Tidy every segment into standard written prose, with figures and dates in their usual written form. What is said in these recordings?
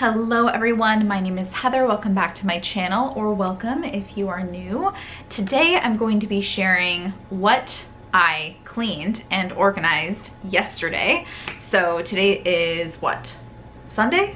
Hello everyone, my name is Heather. Welcome back to my channel, or welcome if you are new. Today I'm going to be sharing what I cleaned and organized yesterday. So today is what? Sunday?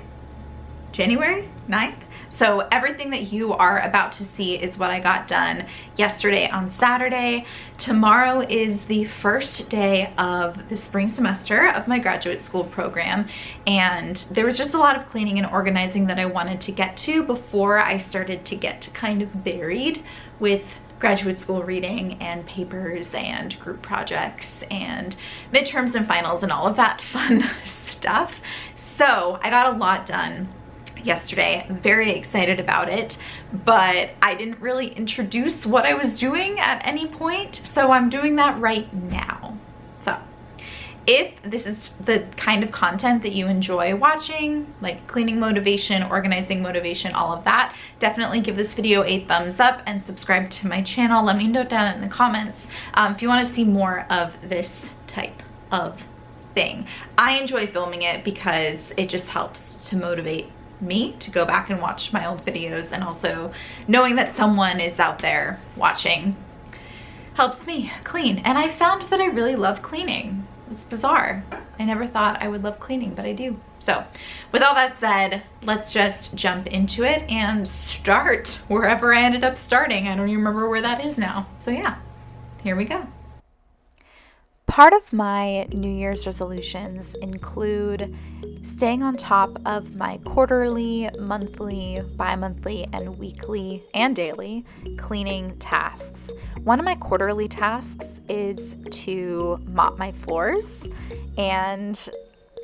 January 9th? So everything that you are about to see is what I got done yesterday on Saturday. Tomorrow is the first day of the spring semester of my graduate school program, and there was just a lot of cleaning and organizing that I wanted to get to before I started to get kind of buried with graduate school reading and papers and group projects and midterms and finals and all of that fun stuff. So I got a lot done yesterday. I'm very excited about it, but I didn't really introduce what I was doing at any point, so I'm doing that right now. So if this is the kind of content that you enjoy watching, like cleaning motivation, organizing motivation, all of that, definitely give this video a thumbs up and subscribe to my channel. Let me know down in the comments if you want to see more of this type of thing. I enjoy filming it because it just helps to motivate me to go back and watch my old videos, and also knowing that someone is out there watching helps me clean. And I found that I really love cleaning. It's bizarre. I never thought I would love cleaning, but I do. So with all that said, let's just jump into it and start wherever I ended up starting. I don't even remember where that is now. So yeah, here we go. Part of my New Year's resolutions include staying on top of my quarterly, monthly, bi-monthly, and weekly and daily cleaning tasks. One of my quarterly tasks is to mop my floors, and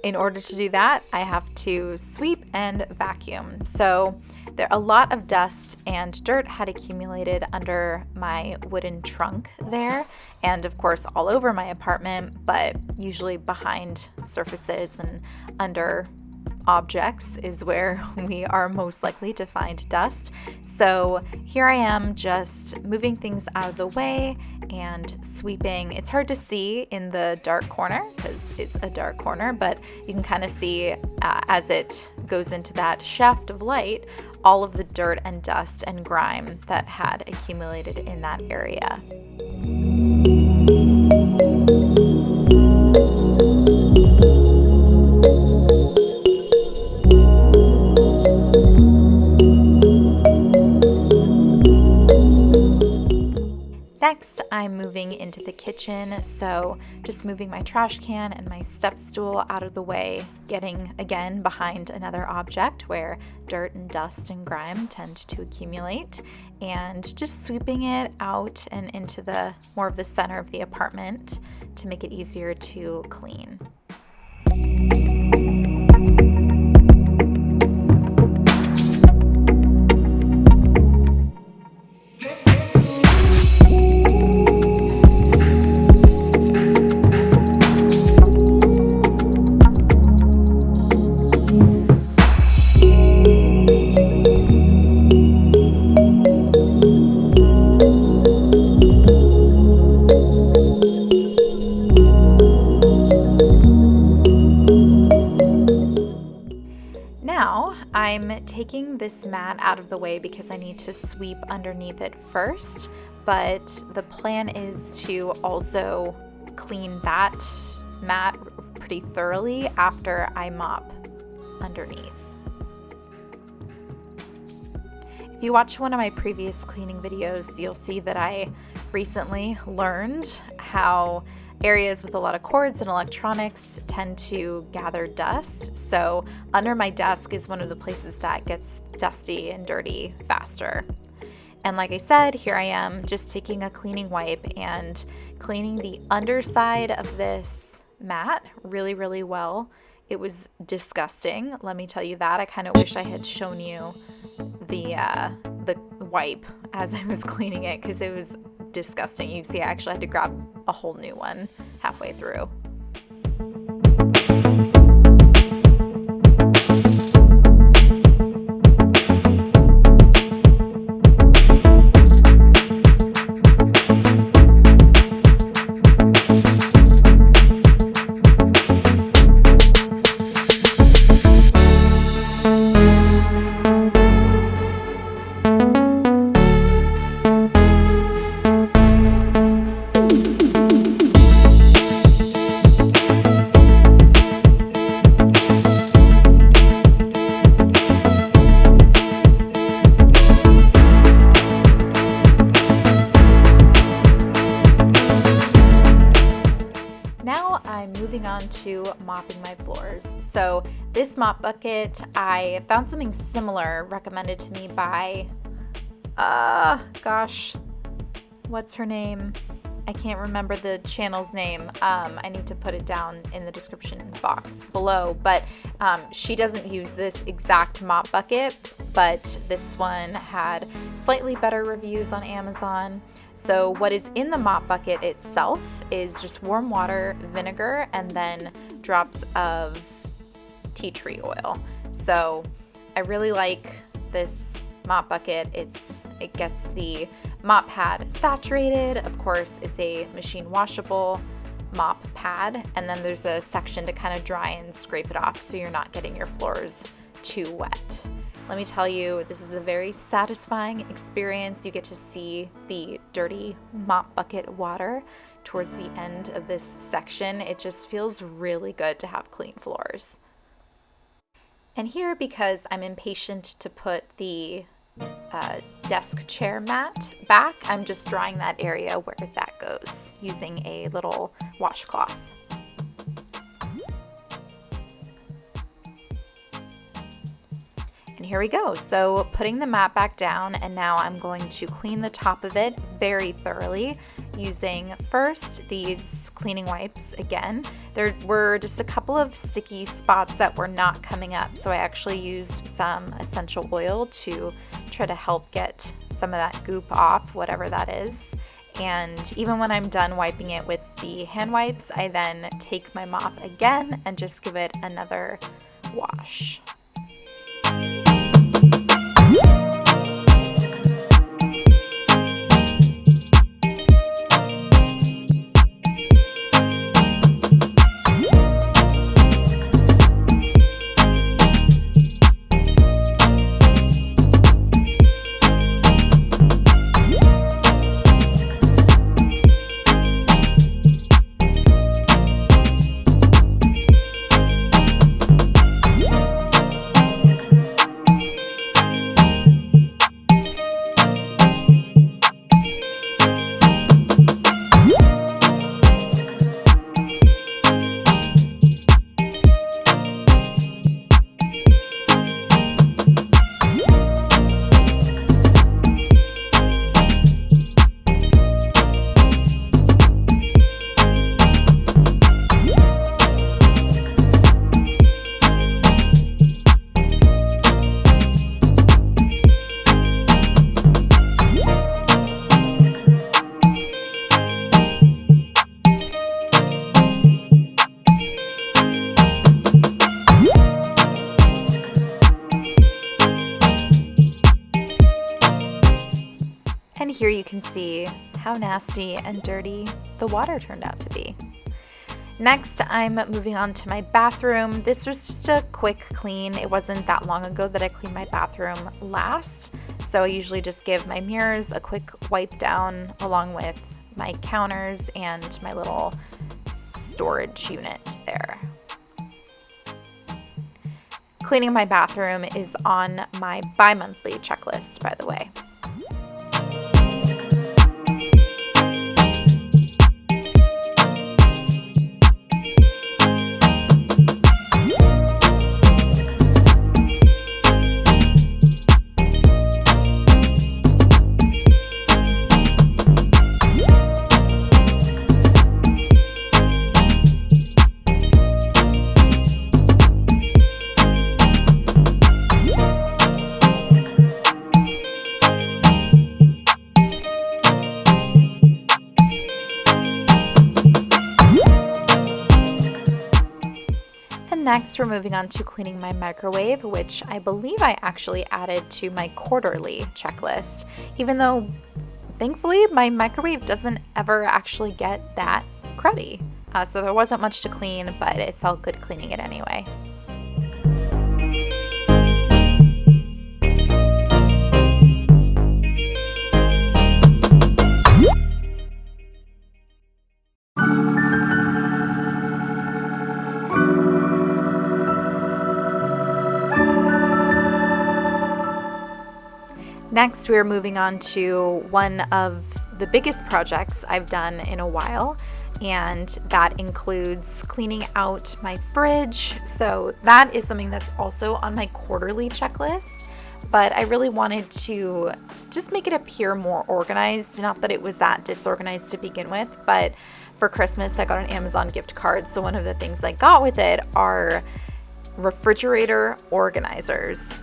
in order to do that, I have to sweep and vacuum. So a lot of dust and dirt had accumulated under my wooden trunk there, and of course all over my apartment, but usually behind surfaces and under objects is where we are most likely to find dust. So here I am just moving things out of the way and sweeping. It's hard to see in the dark corner because it's a dark corner, but you can kind of see as it goes into that shaft of light, all of the dirt and dust and grime that had accumulated in that area. Next, I'm moving into the kitchen, so just moving my trash can and my step stool out of the way, getting again behind another object where dirt and dust and grime tend to accumulate, and just sweeping it out and into the more of the center of the apartment to make it easier to clean. I'm taking this mat out of the way because I need to sweep underneath it first, but the plan is to also clean that mat pretty thoroughly after I mop underneath. If you watch one of my previous cleaning videos, you'll see that I recently learned how areas with a lot of cords and electronics tend to gather dust. So under my desk is one of the places that gets dusty and dirty faster. And like I said, here I am just taking a cleaning wipe and cleaning the underside of this mat really, really well. It was disgusting, let me tell you that. I kind of wish I had shown you the wipe as I was cleaning it, because it was disgusting. You see, I actually had to grab a whole new one halfway through. mopping my floors. So this mop bucket, I found something similar recommended to me by, gosh, what's her name? I can't remember the channel's name. I need to put it down in the description box below, but she doesn't use this exact mop bucket, but this one had slightly better reviews on Amazon. So what is in the mop bucket itself is just warm water, vinegar, and then drops of tea tree oil. So I really like this mop bucket. It gets the mop pad saturated. Of course, it's a machine washable mop pad, and then there's a section to kind of dry and scrape it off so you're not getting your floors too wet. Let me tell you, this is a very satisfying experience. You get to see the dirty mop bucket water towards the end of this section. It just feels really good to have clean floors. And here, because I'm impatient to put the desk chair mat back, I'm just drying that area where that goes using a little washcloth. And here we go. So putting the mat back down, and now I'm going to clean the top of it very thoroughly using first these cleaning wipes again. There were just a couple of sticky spots that were not coming up, so I actually used some essential oil to try to help get some of that goop off, whatever that is. And even when I'm done wiping it with the hand wipes, I then take my mop again and just give it another wash. And here you can see how nasty and dirty the water turned out to be. Next, I'm moving on to my bathroom. This was just a quick clean. It wasn't that long ago that I cleaned my bathroom last, so I usually just give my mirrors a quick wipe down along with my counters and my little storage unit there. Cleaning my bathroom is on my bi-monthly checklist, by the way. Next, we're moving on to cleaning my microwave, which I believe I actually added to my quarterly checklist, even though thankfully my microwave doesn't ever actually get that cruddy. So there wasn't much to clean, but it felt good cleaning it anyway. Next, we're moving on to one of the biggest projects I've done in a while, and that includes cleaning out my fridge. So that is something that's also on my quarterly checklist, but I really wanted to just make it appear more organized. Not that it was that disorganized to begin with, but for Christmas I got an Amazon gift card, so one of the things I got with it are refrigerator organizers.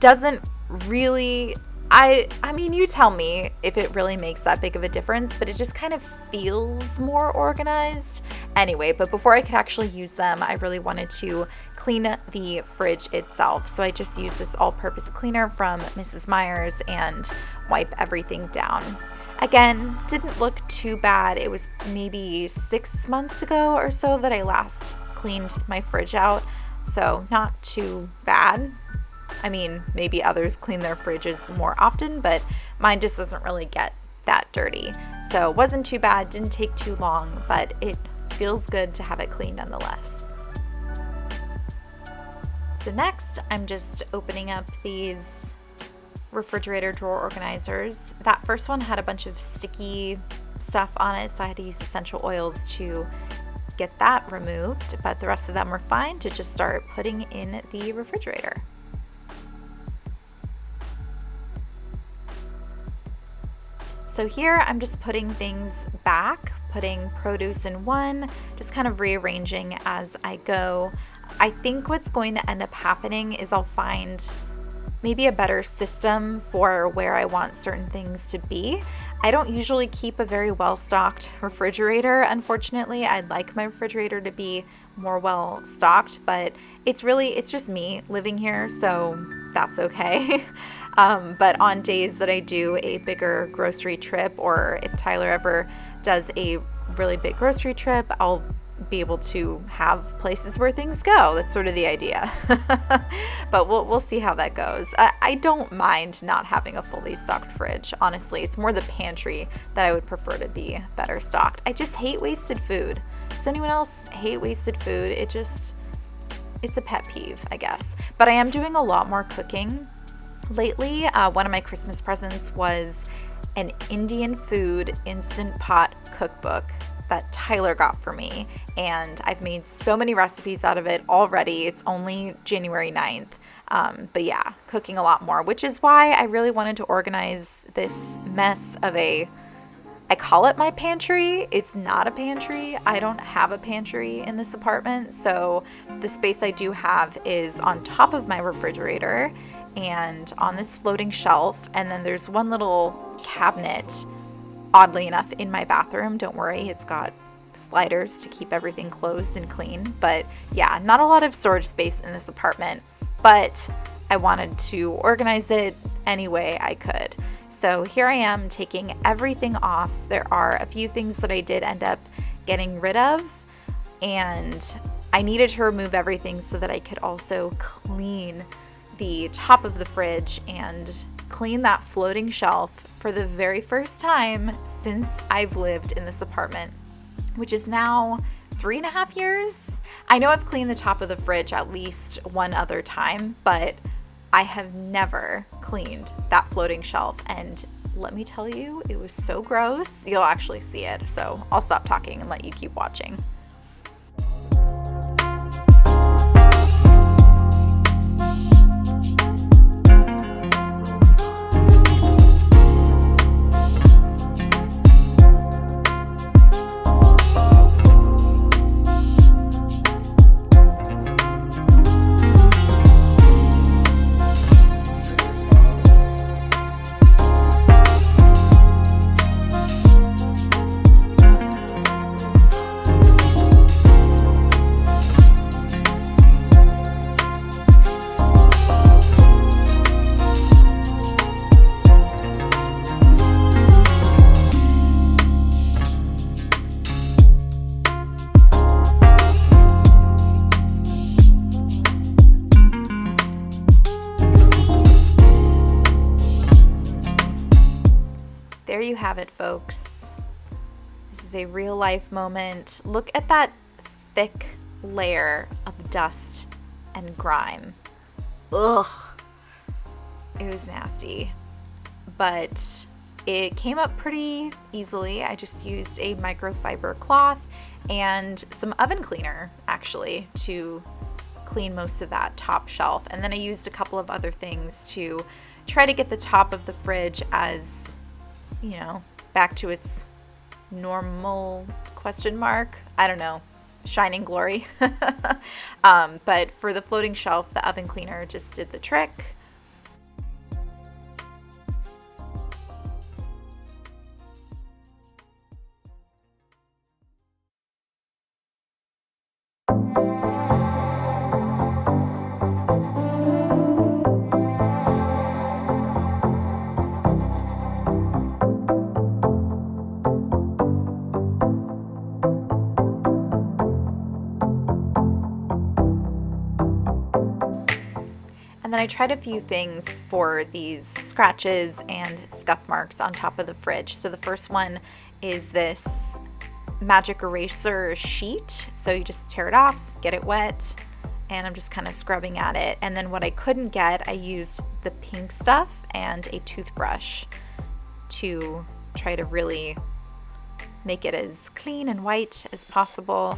Doesn't really, I mean, you tell me if it really makes that big of a difference, but it just kind of feels more organized. Anyway, but before I could actually use them, I really wanted to clean the fridge itself. So I just used this all-purpose cleaner from Mrs. Meyer's and wipe everything down. Again, didn't look too bad. It was maybe 6 months ago or so that I last cleaned my fridge out, so not too bad. I mean, maybe others clean their fridges more often, but mine just doesn't really get that dirty. So it wasn't too bad, didn't take too long, but it feels good to have it clean nonetheless. So next, I'm just opening up these refrigerator drawer organizers. That first one had a bunch of sticky stuff on it, so I had to use essential oils to get that removed, but the rest of them were fine to just start putting in the refrigerator. So here I'm just putting things back, putting produce in one, just kind of rearranging as I go. I think what's going to end up happening is I'll find maybe a better system for where I want certain things to be. I don't usually keep a very well-stocked refrigerator, unfortunately. I'd like my refrigerator to be more well-stocked, but it's just me living here, so that's okay. But on days that I do a bigger grocery trip, or if Tyler ever does a really big grocery trip, I'll be able to have places where things go. That's sort of the idea. But we'll see how that goes. I don't mind not having a fully stocked fridge, honestly. It's more the pantry that I would prefer to be better stocked. I just hate wasted food. Does anyone else hate wasted food? It's a pet peeve, I guess. But I am doing a lot more cooking lately. One of my Christmas presents was an Indian food instant pot cookbook that Tyler got for me, and I've made so many recipes out of it already. It's only January 9th. But yeah, cooking a lot more, which is why I really wanted to organize this mess of I call it my pantry. It's not a pantry. I don't have a pantry in this apartment, so the space I do have is on top of my refrigerator and on this floating shelf, and then there's one little cabinet, oddly enough, in my bathroom. Don't worry, it's got sliders to keep everything closed and clean. But yeah, not a lot of storage space in this apartment, but I wanted to organize it any way I could. So here I am taking everything off. There are a few things that I did end up getting rid of, and I needed to remove everything so that I could also clean the top of the fridge and clean that floating shelf for the very first time since I've lived in this apartment, which is now 3.5 years. I know I've cleaned the top of the fridge at least one other time, but I have never cleaned that floating shelf, and let me tell you, it was so gross. You'll actually see it, so I'll stop talking and let you keep watching. There you have it, folks. This is a real life moment. Look at that thick layer of dust and grime. Ugh. It was nasty. But it came up pretty easily. I just used a microfiber cloth and some oven cleaner actually to clean most of that top shelf. And then I used a couple of other things to try to get the top of the fridge as, you know, back to its normal question mark. I don't know, shining glory. But for the floating shelf, the oven cleaner just did the trick. Then I tried a few things for these scratches and scuff marks on top of the fridge. So the first one is this magic eraser sheet. So you just tear it off, get it wet, and I'm just kind of scrubbing at it. And then what I couldn't get, I used the pink stuff and a toothbrush to try to really make it as clean and white as possible.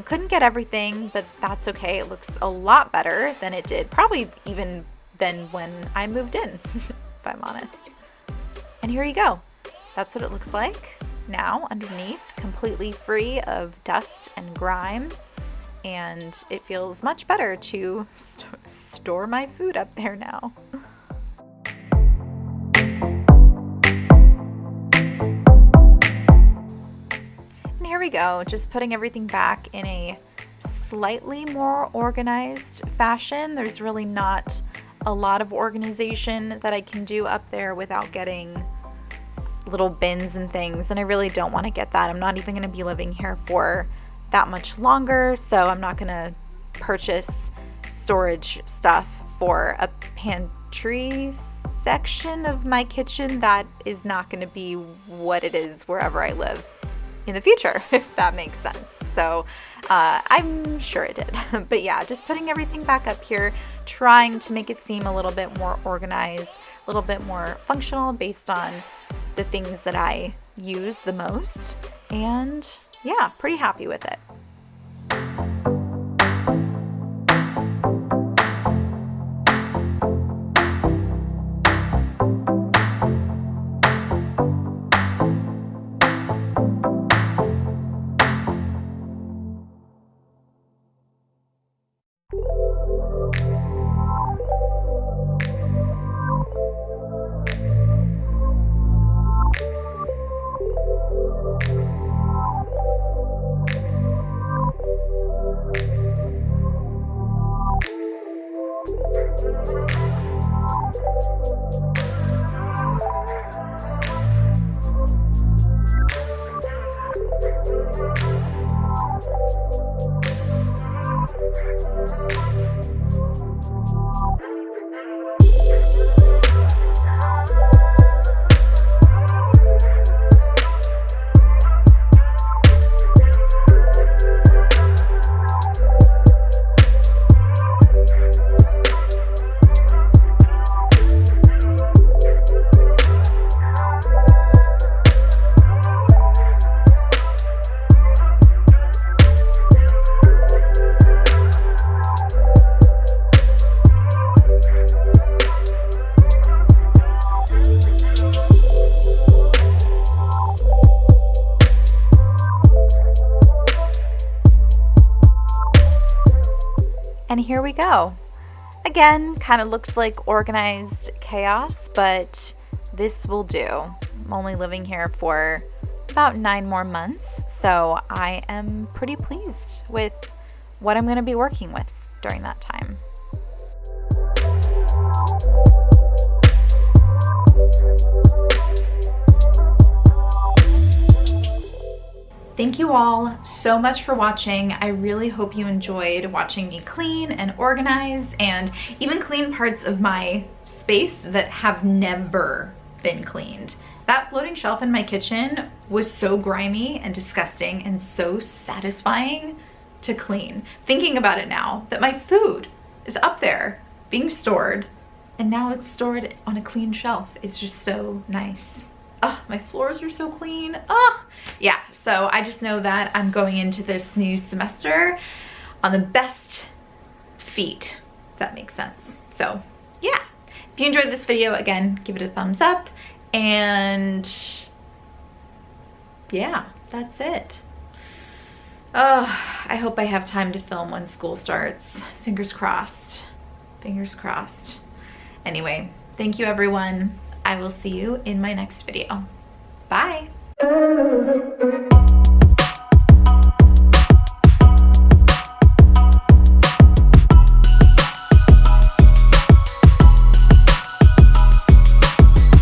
Couldn't get everything, but that's okay. It looks a lot better than it did, probably even than when I moved in, if I'm honest. And here you go. That's what it looks like now underneath, completely free of dust and grime. And it feels much better to store my food up there now. Here we go, just putting everything back in a slightly more organized fashion. There's really not a lot of organization that I can do up there without getting little bins and things, and I really don't want to get that. I'm not even going to be living here for that much longer, so I'm not going to purchase storage stuff for a pantry section of my kitchen. That is not going to be what it is wherever I live in the future, if that makes sense. So I'm sure it did. But yeah, just putting everything back up here, trying to make it seem a little bit more organized, a little bit more functional based on the things that I use the most. And yeah, pretty happy with it. And here we go. Again, kind of looks like organized chaos, but this will do. I'm only living here for about 9 more months, so I am pretty pleased with what I'm going to be working with during that time. Thank you all so much for watching. I really hope you enjoyed watching me clean and organize and even clean parts of my space that have never been cleaned. That floating shelf in my kitchen was so grimy and disgusting and so satisfying to clean. Thinking about it now, that my food is up there being stored and now it's stored on a clean shelf is just so nice. Oh, my floors are so clean. Oh, yeah. So I just know that I'm going into this new semester on the best feet, if that makes sense. So yeah, if you enjoyed this video, again, give it a thumbs up, and yeah, that's it. Oh, I hope I have time to film when school starts. Fingers crossed. Fingers crossed. Anyway, thank you everyone. I will see you in my next video. Bye.